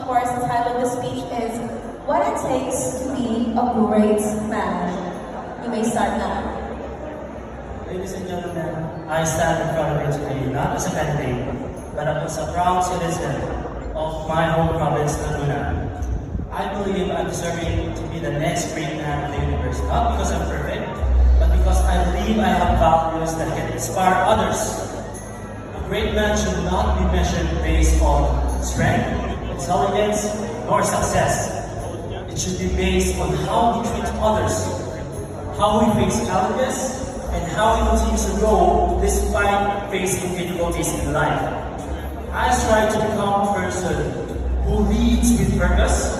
course, the title of the speech is What It Takes to Be a Great Man. You may start now. Ladies and gentlemen, I stand in front of you today not as a candidate, but as a proud citizen of my home province, Laguna. I believe I'm deserving to be the next great man of the universe, not because I'm perfect, but because I believe I have values that can inspire others. A great man should not be measured based on strength, intelligence, nor success. It should be based on how he treats others, how he faces challenges, and how he continues to grow despite facing difficulties in life. I strive to become a person who leads with purpose,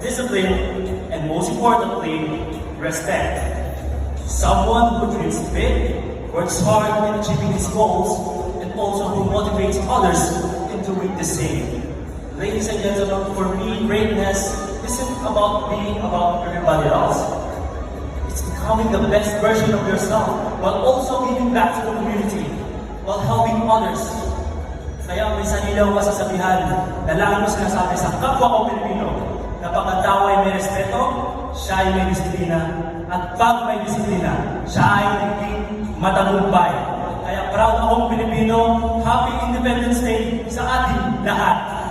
discipline, and most importantly, respect. Someone who dreams big, works hard in achieving his goals, and also who motivates others in doing the same. Ladies and gentlemen, for me, greatness isn't about being about everybody else. It's becoming the best version of yourself while also giving back to the community while helping others. Kaya minsan ilaw ka sasabihan na lagi mo sinasabi sa kapwa ko Pilipino na pag ang tao ay may respeto, siya ay may disiplina. At pag may disiplina, siya ay naging matagumpay. Kaya proud akong Pilipino, Happy Independence Day sa ating lahat.